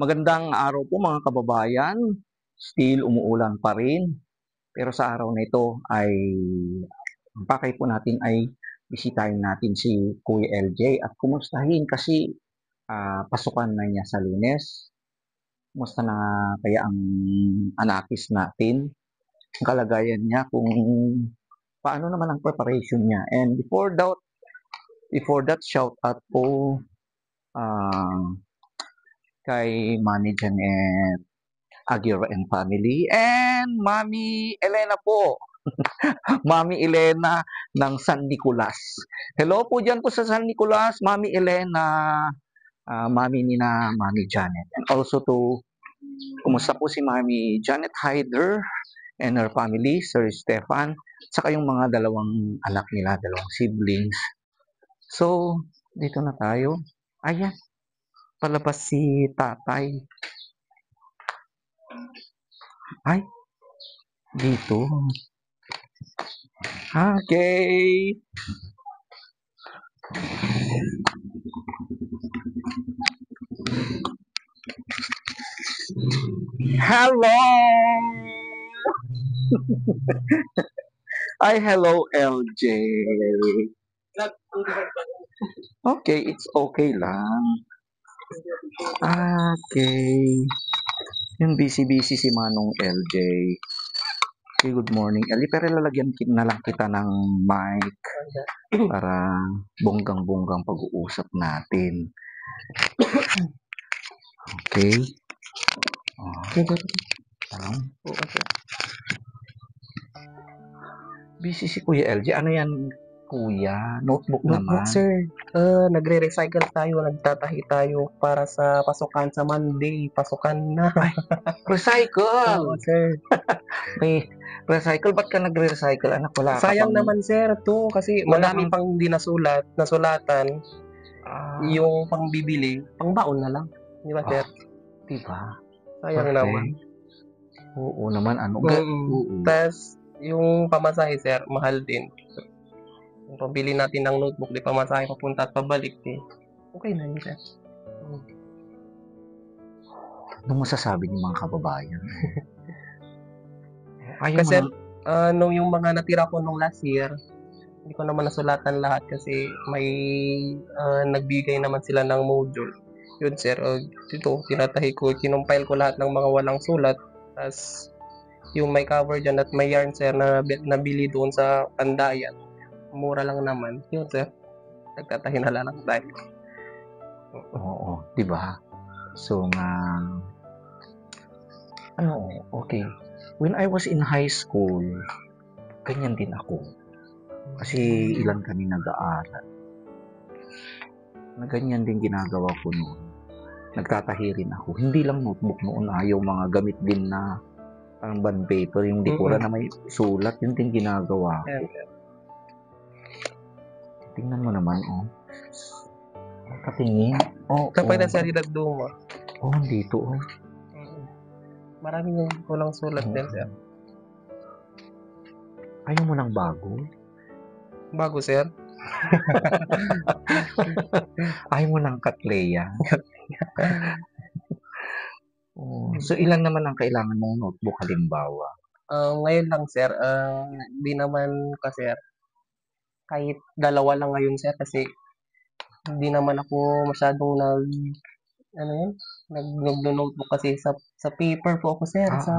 Magandang araw po mga kababayan. Still umuulan pa rin. Pero sa araw na ito ay ang pakay po natin ay bisitahin natin si Kuya LJ at kumustahin kasi pasukan na niya sa Lunes. Kumusta na kaya ang anakis natin? Ang kalagayan niya kung paano naman ang preparation niya. And before that shout out po ah, kay Mami Janet Aguirre and family and Mami Elena po. Mami Elena ng San Nicolas. Hello po dyan po sa San Nicolas, Mami Elena, Mami Nina, Mami Janet. And also to, kumusta po si Mami Janet Hyder and her family, Sir Stefan, saka yung mga dalawang anak nila, dalawang siblings. So, dito na tayo. Ayan, palabas si tatay. Ay, dito. Okay. Hello! Ay, hello, LJ. Okay, it's okay lang. Okay. Yung busy-busy si Manong LJ. Okay, good morning, LJ. Pero lalagyan na lang kita ng mic para bonggang-bonggang pag-uusap natin. Okay? Busy si Kuya LJ. Ano yan, Kuya? Notebook Notebook, naman. sir. Nagre-recycle tayo, nagtatahi tayo para sa pasukan sa Monday. Pasukan na. Ay, recycle! Oo, sir. May recycle? Ba't ka nagre-recycle? Anak, wala ka Sayang pang... naman, sir, to kasi Wala madami kang... pang hindi nasulatan. Ah, Yung pang bibili, pang baon na lang. Di ba, sir? diba? Sayang Perfect. naman. Oo naman, ano? Oo. Tapos, yung pamasahe, sir, mahal din. Kung pabili natin ng notebook, di pamasahe papunta at pabalik, eh. Okay na yun, sir. Anong masasabi ng mga kababayan? Ayaw mo Kasi, nang... nung yung mga natira ko nung last year, hindi ko naman nasulatan lahat kasi may nagbigay naman sila ng module. Yun, sir. Dito, tinatahi ko, kinumpile ko lahat ng mga walang sulat. Tapos, yung may cover dyan at may yarn, sir, na nabili doon sa Pandayan. Mura lang naman. Yun, sir. Nagtatahi na lang tayo. Oo, di ba? So, okay. When I was in high school, ganyan din ako. Kasi ilan kami nag-aaral. Na ganyan din ginagawa ko noon. Nagtatahi rin ako. Hindi lang notebook noon, yung mga gamit din na parang bond paper, yung dekora na may sulat, yun din ginagawa ko. Tingnan mo naman, oh. Katingin. Kapag nasa ridagdo mo. Dito, oh. Maraming kulang sulat din, sir. Ayaw mo ng bago? Bago, sir? Ayaw mo ng Katleya? So, ilan naman ang kailangan mong notebook halimbawa? Ngayon lang, sir. Di naman kasi, sir. Kahit dalawa lang ngayon, sir, kasi hindi naman ako masyadong nag-notebook kasi sa paper po ako, sir. Sa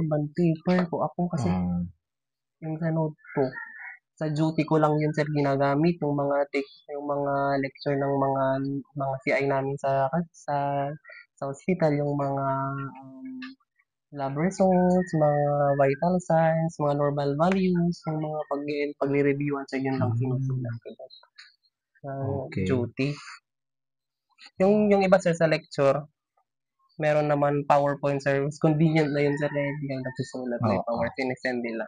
bond paper po ako kasi yung sa notebook. Sa duty ko lang yun, sir, ginagamit yung mga lecture ng mga CI namin sa hospital, yung mga lab results, mga vital signs, mga normal values, yung mga pagre-reviewan sa yun lang sinusulat ko sa duty. Yung iba, sir, sa lecture, meron naman PowerPoint, sir. Convenient na yun, sir, hindi kang nagsusulat. May PowerPoint, sinesend nila.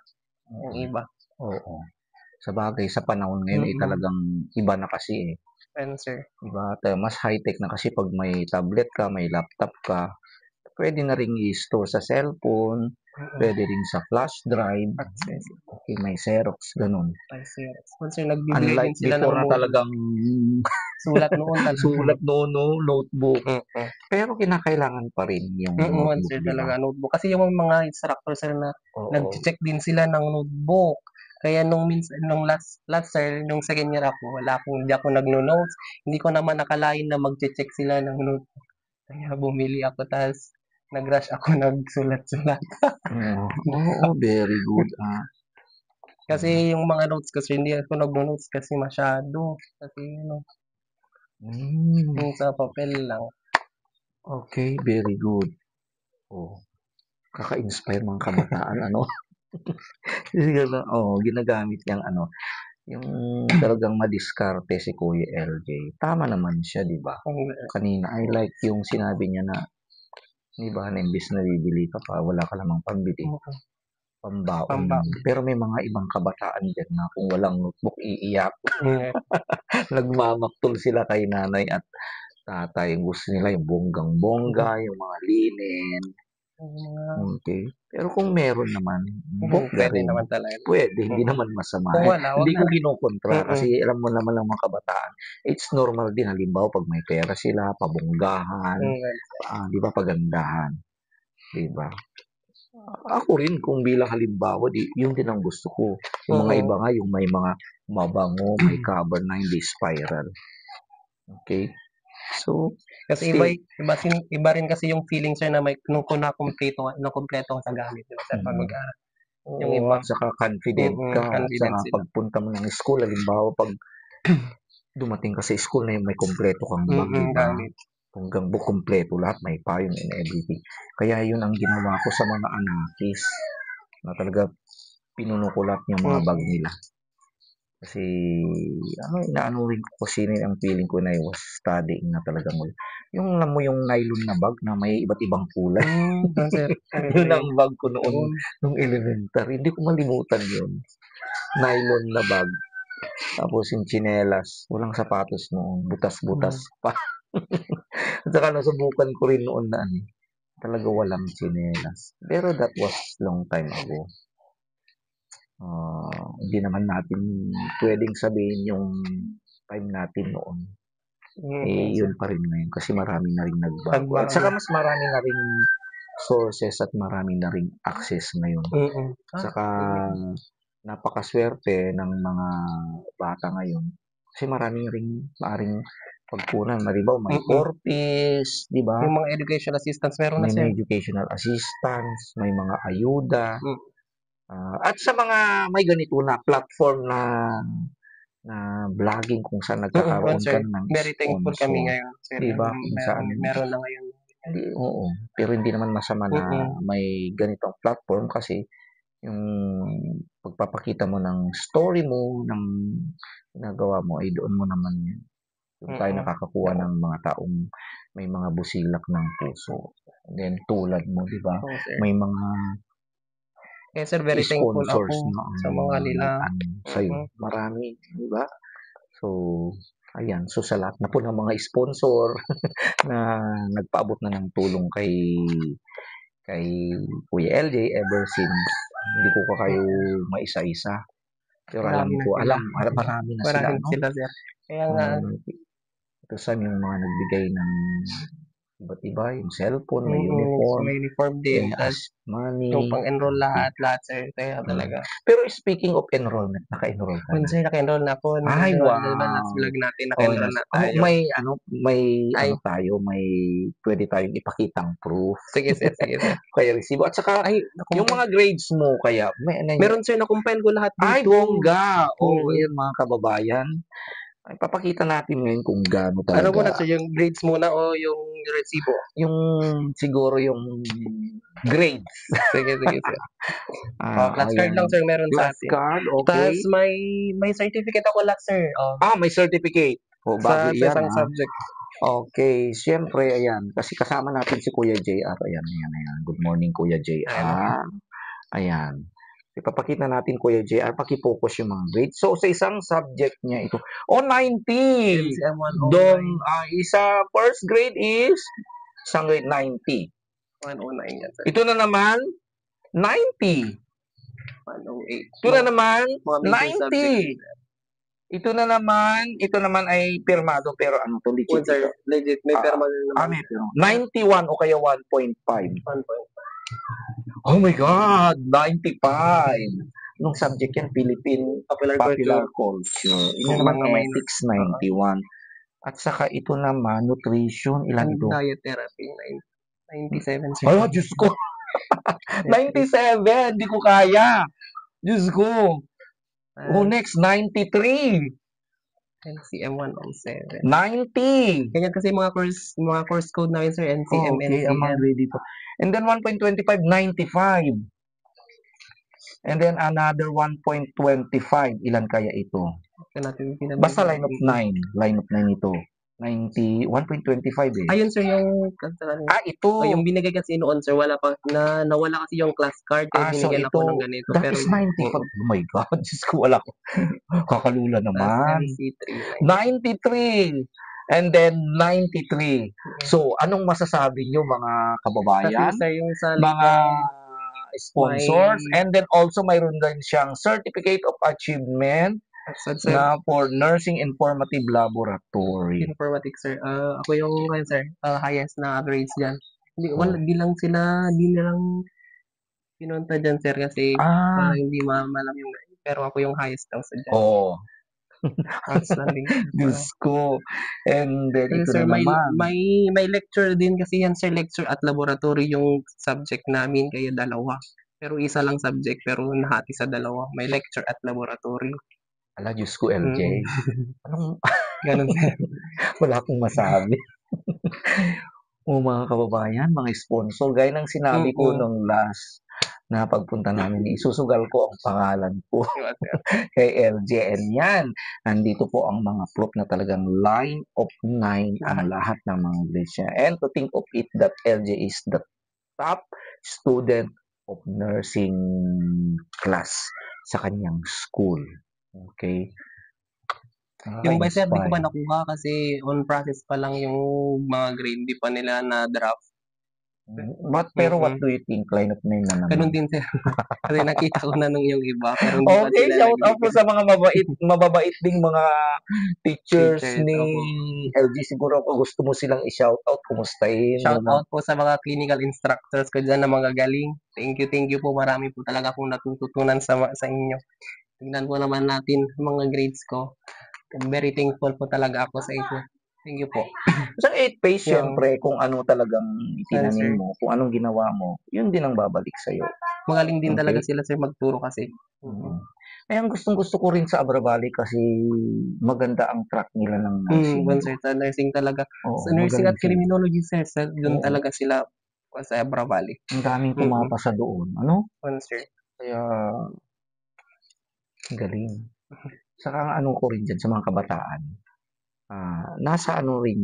Yung iba. Oo. Sabagay, sa panahon ngayon, talagang iba na kasi, eh. Ano, sir? Diba? Mas high-tech na kasi pag may tablet ka, may laptop ka, pwede na ring i-store sa cellphone, Pwede rin sa flash drive. Access. Okay, may Xerox, ganun. Ay, Xerox. Sir, nagbibigay Unlike din sila ng before na module. talagang Sulat noon talaga. sulat no, notebook. Mm. Pero kinakailangan pa rin yung Once, notebook, sir, di ba? talaga notebook. Kasi yung mga instructor, sir, na Oo. nag-check din sila ng notebook. Kaya nung last sir, nung second year ako, hindi ako nagno-notes. Hindi ko naman nakalain na magche-check sila ng notebook. Kaya bumili ako, tas nag-rush ako nagsulat-sulat. Oo, very good. Kasi yung mga notes kasi hindi ako nagno-notes kasi masyado. Kasi yung sa papel lang. Okay, very good. Kaka-inspire mga kabataan, ano? Ginagamit niyang yung talagang madiskarte si Kuya LJ. Tama naman siya, di ba? Kanina, I like yung sinabi niya na, di ba, na imbis na bibili ka pa, wala ka lamang pambili. Pambaon lang. Pero may mga ibang kabataan dyan na kung walang notebook, iiyak. Nagmamaktol sila kay nanay at tatay. Gusto nila yung bonggang-bongga, yung mga linen. Okay. Pero kung meron naman, bongga Pwede rin. naman talaga. Pwede, hindi naman masama. Kung wala, Hindi ko wala. kinukontra kasi alam mo naman ng mga kabataan, it's normal din. Halimbawa, pag may pera sila, pabonggahan, di ba, pagandahan. Di ba? Ako rin, kung bilang halimbawa, yun din ang gusto ko. Yung mga iba nga, yung may mga mabango, may cover na hindi spiral. Okay? So, kasi iba rin kasi yung feeling, sir, na may nung nakompleto ko sa gamit, di ba, sir, pag mag-aaral. Yung iba, at saka confident ka. At saka sila. pagpunta mo ng school, halimbawa, pag dumating ka sa school na yung may kompleto kang bag, di ba? Hanggang kompleto lahat, may payong and everything. Kaya yun ang ginawa ko sa mga anakis na talaga pinuno ko lahat yung mga bag nila. Kasi, inaano rin ko kasi ang feeling ko na I was studying na talaga mo. Yung alam mo yung nylon na bag na may iba't ibang kulay. Yun ang bag ko noon, nung elementary. Hindi ko malimutan yun. Nylon na bag. Tapos yung tsinelas, walang sapatos noon, butas-butas pa. At saka nasubukan ko rin noon na talaga walang tsinelas. Pero that was long time ago. Hindi naman natin pwedeng sabihin yung time natin noon. Yun pa rin ngayon kasi marami na rin nagbago. At saka mas marami na rin sources at marami na rin access ngayon. Saka napakaswerte ng mga bata ngayon kasi maraming ring maaring pagkunan. Maribaw, may 4Ps, di ba? Yung mga educational assistance meron na, May sir. mga educational assistance, may mga ayuda. At sa mga may ganito na platform na vlogging kung saan nagkakaroon ka ng Very thankful kami ngayon, sir. Di ba? Kung saan, meron na ngayon. Oo. Pero hindi naman masama na may ganitong platform kasi yung pagpapakita mo ng story mo, ng ginagawa mo, ay doon mo naman doon tayo nakakakuha ng mga taong may mga busilak ng puso. And then, tulad mo, di ba? May mga sir, very thankful ako sa mga nila. Sa'yo. Marami, di ba? So, ayan. So, sa lahat na po ng mga sponsor na nagpaabot na ng tulong kay Kuya LJ ever since hindi ko pa kayo maisa-isa. Pero marami na sila. Sir. Kaya nga, ito saan yung mga nagbigay ng iba't iba, yung cellphone, may uniform din, money, yung pang-enroll lahat, sir. Kaya talaga. Pero speaking of enrollment, naka-enroll ka na? Sir, naka-enroll na ako. Ay, wow. Last vlog natin, naka-enroll na tayo. May pwede tayong ipakitang proof. Sige, sir. Kaya resibo. At saka, yung mga grades mo, kaya, meron, sir, na-compile ko lahat dito. Ay, bongga! Yan, mga kababayan. Ay, papakita natin ngayon kung gaano talaga. Ano muna, sir, yung grades muna o yung resibo? Siguro yung grades. Sige, sir. Class card lang, sir, meron sa atin. Class card, okay. Tapos may certificate ako lahat, sir. May certificate. Sa Bago yan, isang subject. Okay, siyempre, ayan. Kasi kasama natin si Kuya JR. Ayan. Good morning, Kuya JR. Ayan. Ipapakita natin, Kuya JR, paki-focus yung mga grades. So, sa isang subject niya ito, 90! LCM 109. Doon, first grade is, isang grade 90. 109 yan, sir. Ito na naman, 90. 108. Ito na naman, Mga major subject. 90. Ito naman ay pirmado pero ano to, legit Sir, ito. legit. May perma na naman. May pirma. 91 o kaya 1.5. 1.5. Oh my God, 95. Nung subject yan, Philippine Popular Culture. Ito naman, Mga ethics, 91. At saka ito naman, nutrition, ilan ito? Diet therapy, 97. Sir. Ay, Diyos ko. 97, di ko kaya. Diyos ko. Next, 93. NCM 107. 90. Ganyan kasi mga course code namin, sir, NCM, Okay, ang mga NCM. grade dito. And then 1.25, 95. And then another 1.25. Ilan kaya ito? Basta line of 9. Line of 9 ito. 90, 1.25 eh. Ayun, sir, yung ito. yung binigay kasi noon, sir, wala pa, nawala kasi yung class card, kaya So binigyan ito, ako ng ganito. that Pero is 95. Oh my God, Diyos ko, wala ko. Kakalula naman. NC3, 93. And then 93. So, anong masasabi nyo mga kababayan? Sir, yung sa Mga sponsors. And then also mayroon din siyang Certificate of Achievement na for Nursing Informative Laboratory. Informatics, sir. Ako yung, sir, highest na grades dyan. Di nilang pinunta dyan, sir, kasi hindi malam yung grade. Pero ako yung highest daw sa dyan. Oo. Outstanding. Diyos ko. And then ito Sir, na naman. may lecture din kasi yan, sir, lecture at laboratory yung subject namin, kaya dalawa. Pero isa lang subject, pero nahati sa dalawa. May lecture at laboratory. Ala, Diyos ko, LJ. Anong... Ganun, sir. Wala akong masabi. Mga kababayan, mga sponsor, gaya ng sinabi ko nung last na pagpunta namin, isusugal ko ang pangalan ko kay LJ. And yan, nandito po ang mga proof na talagang line of 9 ang lahat ng mga grades niya. And to think of it that LJ is the top student of nursing class sa kanyang school. Okay? Yung sir, di ko pa nakuha kasi on process pa lang yung mga grade, di pa nila na-draft. Pero what do you think? Line of 9 na naman. Ganun din, sir. Kasi nakita ko na nung yung iba, pero hindi pa Okay, sila shout out po sa mga mababait ding mga teachers ni LG. Siguro kung gusto mo silang i-shout out, kumustahin. Shout out po sa mga clinical instructors ko dyan na mga galing. Thank you po. Marami po talaga akong natututunan sa inyo. Tingnan po naman natin mga grades ko. I'm very thankful po talaga ako sa inyo. Thank you po. Sa 8 phase, syempre, kung ano talagang itinanim mo, kung anong ginawa mo, yun din ang babalik sa'yo. Magaling din talaga sila, sir, magturo kasi. Ay, ang gustong-gusto ko rin sa Abra Valley kasi maganda ang track nila ng nursing. Sir, sa nursing talaga. Sa nursing at criminology, sir, doon talaga sila sa Abra Valley. Ang daming pumapasa doon. Ano? Sir. Kaya, galing. Saka ang ano ko rin dyan sa mga kabataan, nasa ano rin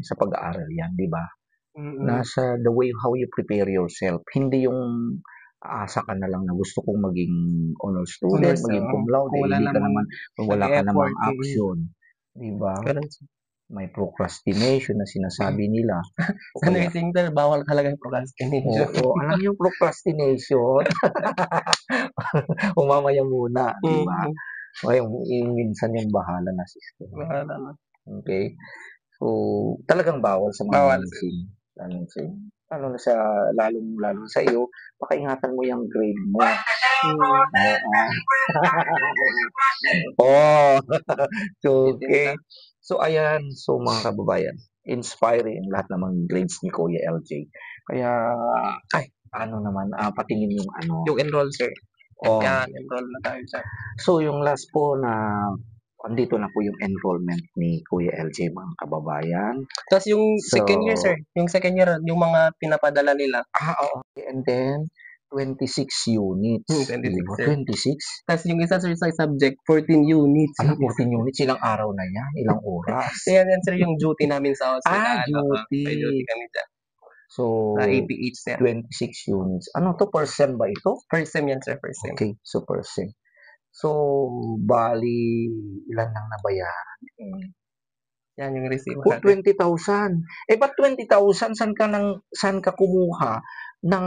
sa pag-aaral yan, di ba? Nasa the way how you prepare yourself. Hindi yung aasa ka na lang na gusto kong maging honor student, maging cum laude, hindi ka naman, wala ka namang action. Di ba? May procrastination na sinasabi nila. Sa nursing, sir, bawal talaga yung procrastination. Oo, alam yung procrastination. Mamaya muna, di ba? O yung minsan yung bahala na system. Bahala na. Okay? So, talagang bawal sa mga nursing. Ano na sa, lalong sa iyo, pakaingatan mo yung grade mo. Okay. So, ayan. So, mga kababayan, inspiring lahat ng mga grades ni Kuya LJ. Kaya, ano naman, patingin yung ano. Yung enroll, sir. Yan, enroll na tayo dyan. So, yung last po na andito na po yung enrollment ni Kuya LJ, mga kababayan. Tapos yung second year, sir. Yung second year, yung mga pinapadala nila. Okay. And then, 26 units. 26? Tapos yung isa, sir, sa subject, 14 units. 14 units, ilang araw na yan? Ilang oras? Yan, sir, yung duty namin sa hospital. Duty. May duty kami dyan. So, APH, sir. 26 units. Ano to? Per sem ba ito? Per sem yan, sir. Per sem. Okay, so per sem. So, bali, ilan lang nabayaran? Yan yung receive. 20,000. Ba't 20,000? Saan ka kumuha ng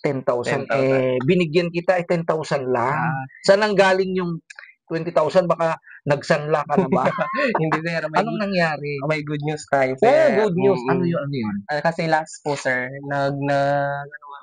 10,000 10,000. binigyan kita 10,000 lang. Ah, Saan nanggaling yung 20,000? Baka nagsanla ka na ba? hindi sir, Anong nangyari? may good news tayo Oh, sir. good news. Ano yun? Ano yun? Kasi last po sir, ano nga,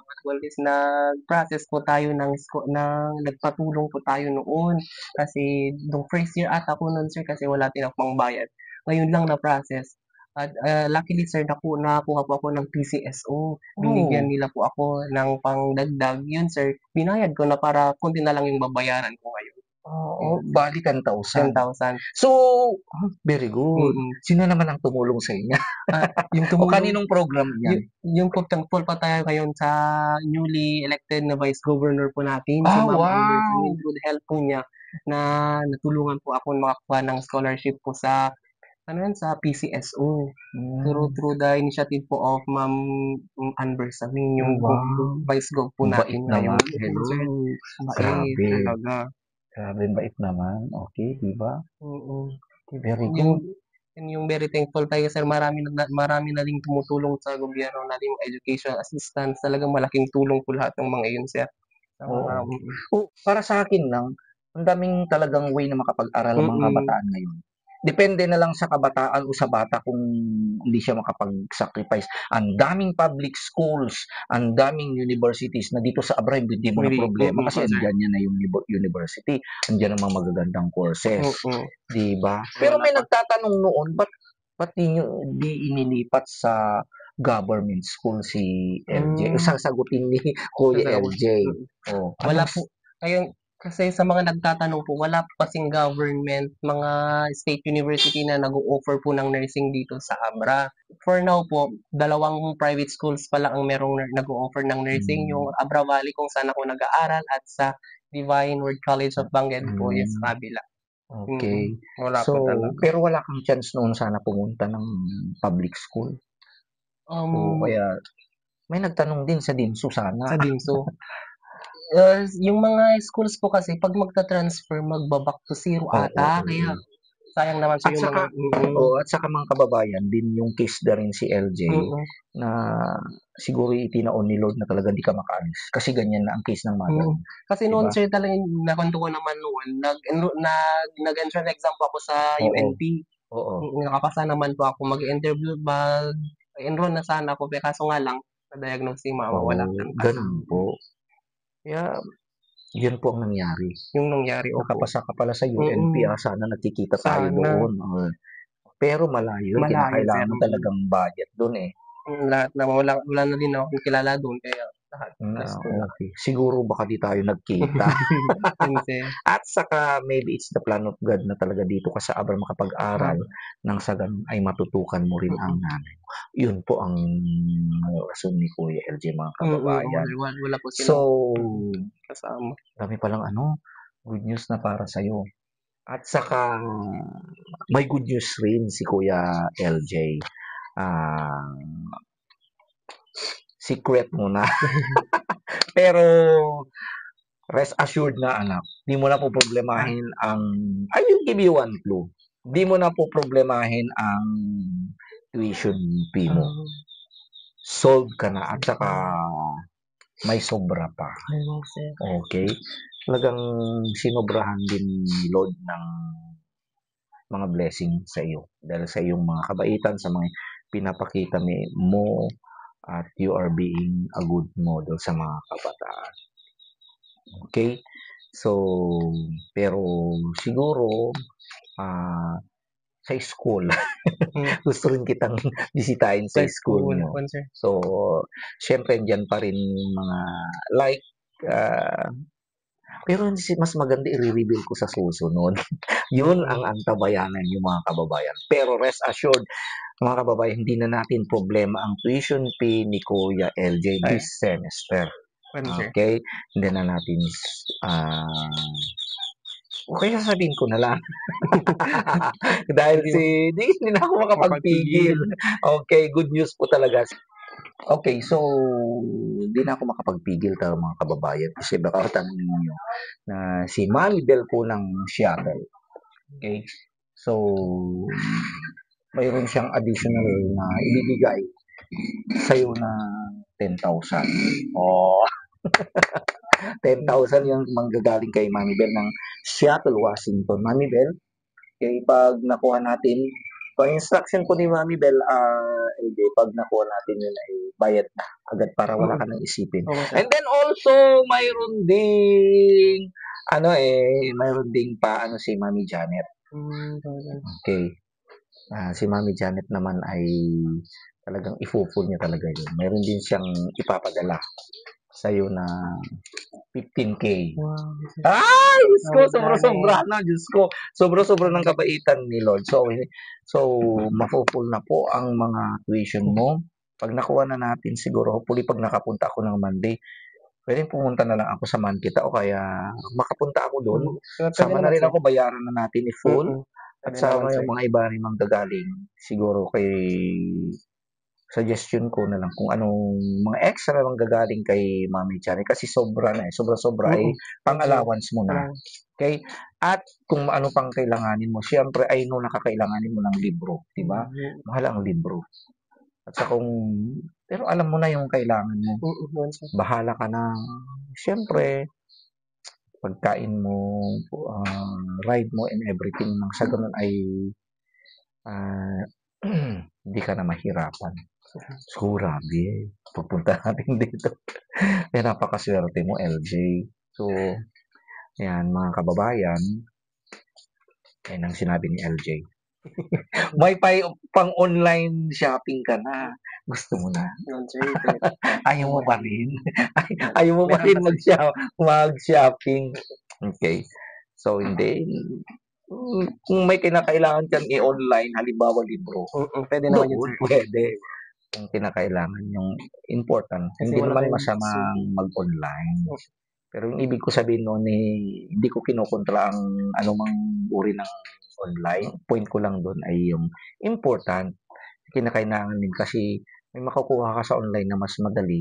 what call this, nag-process po tayo nagpatulong po tayo noon. Kasi nung first year ata ko noon sir, kasi wala din akong pangbayad. Ngayon lang na-process. At luckily sir, nakakuha po ako ng PCSO. Binigyan Oh, nila po ako ng pangdagdag. Yun sir, binayad ko na para konti na lang yung babayaran ko ngayon. oo, Mm, bali 10,000. 10,000. So, very good. Mm. Sino naman ang tumulong sa inyo? Yung O tumulong kaninong program yan? yung po thankful pa tayo ngayon sa newly elected na Vice Governor po natin, si Ah, Ma'am Amber. wow! With good help po niya na natulungan po ako makakuha ng scholarship po sa sa PCSO. Hmm, Through the initiative po of Ma'am Amber Sabin, yung wow! Vice Gov po Ang bait natin ngayon. naman. Oo, Hello. sir. Mabait Grabe. talaga. Grabe, ang bait naman. Okay, di ba? Oo. Very Yung good. yun yung very thankful tayo sir, marami na ding tumutulong sa gobyerno natin, yung education assistance, talagang malaking tulong po lahat ng mga yun sir. Sa mga Oo. Para sa akin lang, ang daming talagang way na makapag-aral ang mga mm, kabataan ngayon. Depende na lang sa kabataan o sa bata kung hindi siya makapag-sacrifice. Ang daming public schools, ang daming universities na dito sa abroad hindi mo na really, problema kasi sir. andyan yan na yung university, andyan ang mga magagandang courses, Mm, 'di ba? Pero wala may pa. nagtatanong noon, ba't di inilipat sa government school si LJ? Hmm, Sasagutin ni Kuya totoo. LJ. Oh, Wala anong po ayun, kasi sa mga nagtatanong po, wala po kasing government, mga state university na nag-o-offer po ng nursing dito sa Abra. For now po, dalawang private schools pa lang ang merong nag-o-offer ng nursing, yung hmm, Abra Valley kung saan ako nag-aaral at sa Divine Word College of Bangued po, yes, hmm, sa kabila. okey. Wala So, po talaga. pero wala kang chance noon sana pumunta ng public school o Um, kaya may nagtanong din sa DIMSU sana. sa DIMSU, yung mga schools po kasi 'pag magta-transfer magba-back to zero Oo, ata, kaya oo. sayang naman sa At yung mga saka at saka mga kababayan din yung case na rin si LJ mm. na siguro itinaon ni Lord na talagang di ka makaalis kasi ganyan na ang case ng mother Mm. mo, Kasi 'di noon ba? sir talagang nakwento ko naman noon, nag-entrance exam po ako sa Oo, UNP. oo. Nakapasa naman po ako mag-interview, mag-enroll na sana ako, pero kaso nga lang na-diagnose si mama, wala Oo, siyang kasama. gano'n po. Kaya yun po ang nangyari. Yung nangyari, opo. Nakapasa ka pala sa UNP, Mm. sana nagkikita tayo Sana doon. Pero malayo, malayo sir. kinakailangan talagang budget do'n, eh. Lahat na wala na din akong kilala dun, kaya lahat gasto lang. Okey. Siguro baka di tayo nagkita. Yun sir. At saka maybe it's the plan of God na talaga dito ka sa Abra makapag-aral nang sa gano'n ay matutukan mo rin ang nanay mo. Yun po ang rason ni Kuya LJ, mga kababayan. Wala po So, silang kasama. dami palang good news na para sa'yo. At saka may good news rin si Kuya LJ. Ah, secret muna. Pero rest assured na anak, di mo na Ah, poproblemahin ang I will give you one clue. Di mo na poproblemahin ang tuition fee mo. ah, Solved ka na at saka may sobra pa. ayun sir. Okay? Talagang sinobrahan din ni Lord ng mga blessing sa iyo. Dahil sa iyong mga kabaitan, sa mga pinapakita mo at you are being a good model sa mga kabataan. Okay? So, pero siguro, ah, sa school, Hmm, gusto rin kitang bisitahin sa sa school school, niyo. opo sir. So, siyempre andiyan pa rin yung mga like, ah, pero mas maganda i-re-reveal ko sa susunod. Yun ang Mm. antabayanan yung mga kababayan. Pero rest assured, mga kababayan, hindi na natin problema ang tuition fee ni Kuya LJ Ay, this semester. ano sir? Okay? Hindi na natin, ah, okay, sasabihin ko na lang. Dahil Hindi hindi na ako makapagpigil. makapagpigil. Okay, good news po talaga. Okay, so hindi na ako makapagpigil mga kababayan kasi baka tanongin niyo na si Manny Bell po ng Seattle. Okay? So, mayroon siyang additional na ibibigay sa'yo na 10,000. Oh, 10,000 yung manggagaling kay Mami Bell ng Seattle, Washington. Mami Bell, kaya pag nakuha natin, pag instruction po ni Mami Bell, LJ, pag nakuha natin yun ay bayad na agad para wala ka nang isipin. Oo, sir. And then also, mayroon ding, mayroon ding si Mami Janet. Okay. Si Mami Janet naman ay talagang i-full niya talaga yun. Mayroon din siyang ipapadala sa'yo na 15K. Wow. Ay, Diyos ko, Oh, sobra-sobra na, Diyos ko. Sobra-sobra ng kabaitan ni Lord. So mafu-full na po ang mga tuition mo. Pag nakuha na natin, siguro, hopefully, pag nakapunta ako ng Monday, pwedeng pumunta na lang ako, samahan kita, o kaya makapunta ako doon. Sama na rin ako, bayaran na natin i-full. At sama yung mga iba rin manggagaling. Siguro suggestion ko na lang kung anong mga extra lang gagaling kay Mami Chani kasi sobra na sobra-sobra ay pang-allowance mo na. Okay? At kung ano pang kailanganin mo, siyempre ay nakakailanganin mo ng libro, di ba? Mahal ang libro. At pero alam mo na yung kailangan mo. Bahala ka na. Siyempre, pagkain mo, ride mo and everything, nang sa ganun ay hindi ka na mahirapan. So, grabe. Pupunta natin dito. Napakaswerte mo, LJ. So, yan, mga kababayan, yan ang sinabi ni LJ. May pang online shopping ka na. Gusto mo na? Ayaw mo pa rin? Ayaw mo pa rin mag-shopping? Okay. So, hindi. Kung may kinakailangan kang i-online, halimbawa libro, pwede naman yun, sir. Pwede. Kung kinakailangan yung important. Hindi naman masamang mag-online. Pero yung ibig ko sabihin noon, hindi ko kinokontra ang anumang uri ng online. Point ko lang doon ay yung important. Kinakailangan din kasi may makukuha ka sa online na mas madali.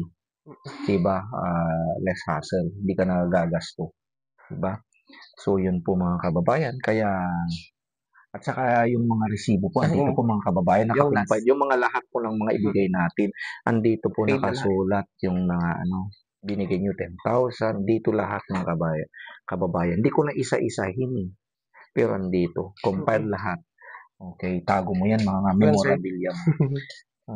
Diba? Less hassle. Hindi ka nagagasto. Diba? So, yun po mga kababayan. Kaya, at saka yung mga resibo po, andito po mga kababayan, nakakumpay. Yung mga lahat po ng mga ibigay natin, andito po nakasulat yung mga binigay nyo 10,000. Dito lahat ng kababayan. Hindi ko na isa-isahin. Pero andito, compile lahat. Okay, tago mo yan, mga memorabilia mo.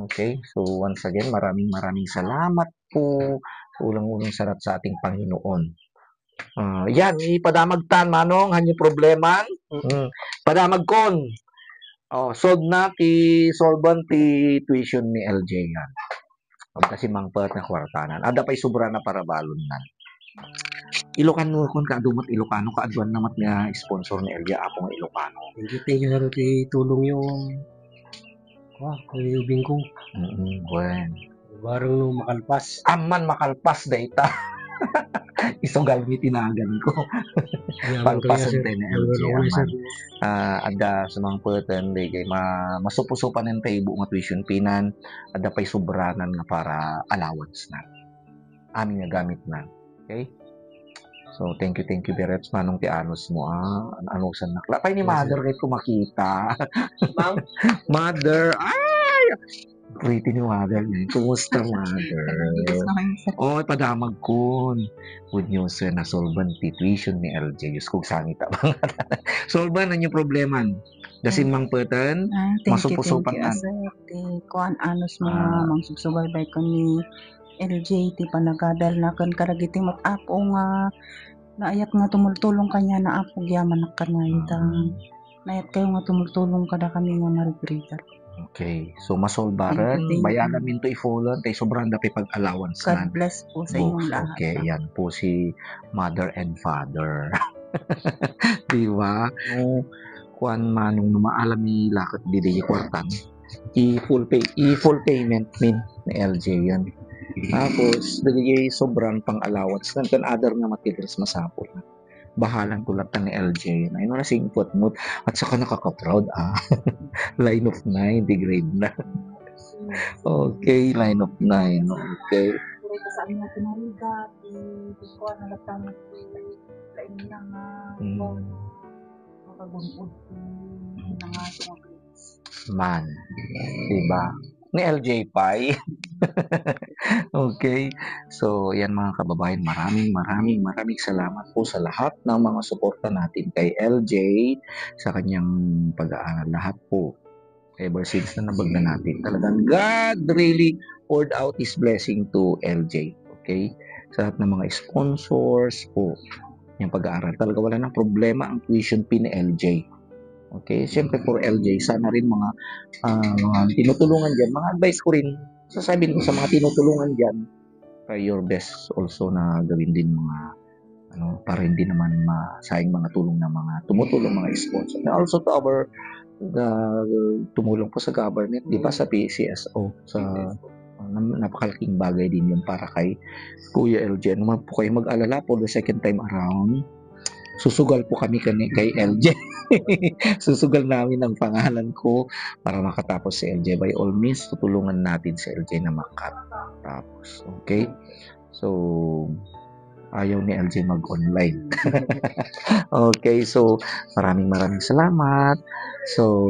Okay, so once again, maraming salamat po sa ulang-ulang sarat sa ating Panginoon. Yan, ipadamag tan, manong, hanyo probleman. Padamag kon. Solve tuition ni LJ yan. Kasi mangpat na kwartanan. Ada pa'y sobra na para balon nan. Ilocano kung kaadumot Ilocano, kaaduan namat nga sponsor ni LJ, ako nga Ilocano. Thank you, sir, tulong yung kuyubing ko. Bueno. Barang no makalpas. Aman makalpas data. Isugal mi tinagan ko. Palpasan tayo na LJ. Ada sa mga puweten, kay masupusupan ng tayo nga tuition pinan, ada pa'y sobranan nga para allowance na. Amin nga gamit na. Okay? So, thank you very much, manong ti anos mo, anusan na. Lapay ni mother kahit kumakita. Ma'am? Mother, ay! Pretty ni mother. Kumusta, mother? Padamag ko. Good news, na solban tuition ni LJ. Diyos kong sanita. Solban na yung problema. Dasin mang patan, masupusupan na. Kuan anos mga mangsubsubaybay ko ni LJ ti panagadal na kan karagiti mat-apo nga naayat nga tumultulong kanya na apo gyaman na kanayta. Naayat kayo nga tumultulong kada kami nga marigritar. Okay. So, masolbaran. Bayanan minto i-follow. Tay sobrang dapat pag-allowance na. God bless po sa inyong lahat. Okay. Yan po si mother and father. Diba? Kuan manong numaalam ni lakot di kwartan. I-full payment min na LJ yan. Tapos, dali sobrang pang-allowance. Kan other nga materials masapot. Bahalang tulad ni LJ. Ayun na sing put mood. At saka nakaka-proud. Line of 9, di grade na. Okay, line of 9. Okay. Sa amin natin narigat, di ko nalatang lain niya nga makagunod na nga grades. Man, diba? ni LJ Pai. Okay. So, yan mga kababayan, maraming salamat po sa lahat ng mga suporta natin kay LJ sa kanyang pag-aaral. Lahat po. Ever since na nabag na natin. Talagang God really poured out His blessing to LJ. Okay? Sa lahat ng mga sponsors po, yung pag-aaral. Talaga wala nang problema ang tuition fee ni LJ. Okay? Siyempre for LJ, sana rin mga tinutulungan dyan, mga advice ko rin, sasabihin ko sa mga tinutulungan dyan, try your best also na gawin din mga para hindi naman masayang mga tulong ng mga tumutulong mga sponsor. And also to our tumulong po sa government, di ba, sa PCSO, sa napakalaking bagay din yun para kay Kuya LJ. Ano man po kayo mag-alala po the second time around, susugal po kami kay LJ. Susugal namin ang pangalan ko para makatapos si LJ. By all means, tutulungan natin si LJ na makatapos. Okay? So, ayaw ni LJ mag-online. Okay, so maraming salamat. So,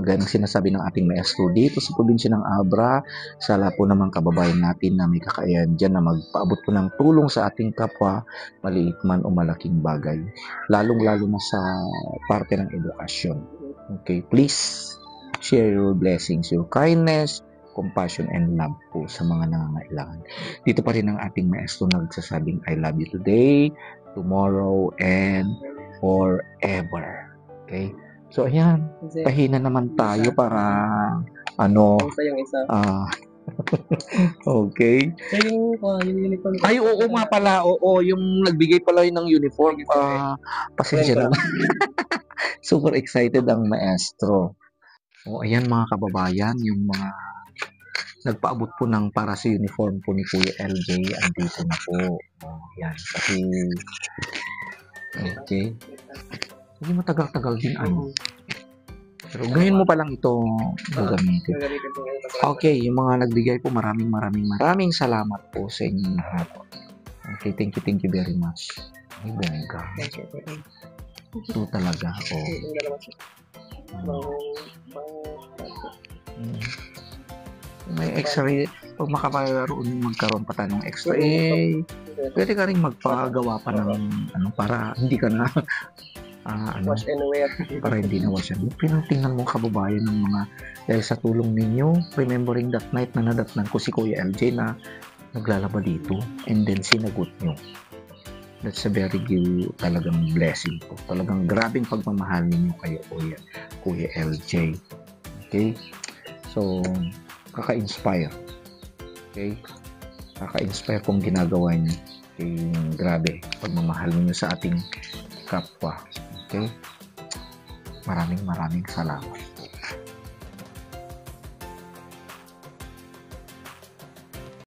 ganang sinasabi ng ating maestro dito sa probinsya ng Abra, sa lahat po namang kababayan natin na may kakayahan dyan na magpaabot po ng tulong sa ating kapwa, maliit man o malaking bagay, lalong-lalo na sa parte ng edukasyon. Okay, please share your blessings, your kindness, compassion, and love po sa mga nangangailangan. Dito pa rin ang ating maestro nagsasabing I love you today, tomorrow, and forever. Okay? So, ayan. Pahina naman tayo para Yung isa. Okay. So, yung uniform. Ay, oo nga pala. Oo, yung nagbigay pala yun ng uniform. Pasensya na. Super excited ang maestro. O, ayan mga kababayan, yung mga nagpaabot po ng para sa uniform po ni Kuya LJ, andito na po. O, yan. Kasi, okay. Hindi matagal-tagal din Pero ngayon mo pa lang ito gagamitin. Okay, yung mga nagbigay po, maraming salamat po sa inyo lahat. Okay, thank you very much. Ay, bongga. Ito talaga. May extra, pag magkaroon pa tayo ng extra, pwede ka rin magpagawa pa ng para hindi ka na wash and wear. Para hindi na wash and wear. Pinatingnan mo kababayan ng mga dahil sa tulong ninyo, remembering that night na nadatnan ko si Kuya LJ na naglalaba dito and then sinagot nyo. That's a very good talagang blessing po. Talagang grabing pagmamahal ninyo kayo Kuya LJ. Okay? So, kaka-inspire. Okay? Kaka-inspire kung ginagawa niyo. Okay? Grabe, pagmamahal ninyo sa ating kapwa. Okay? Maraming salamat.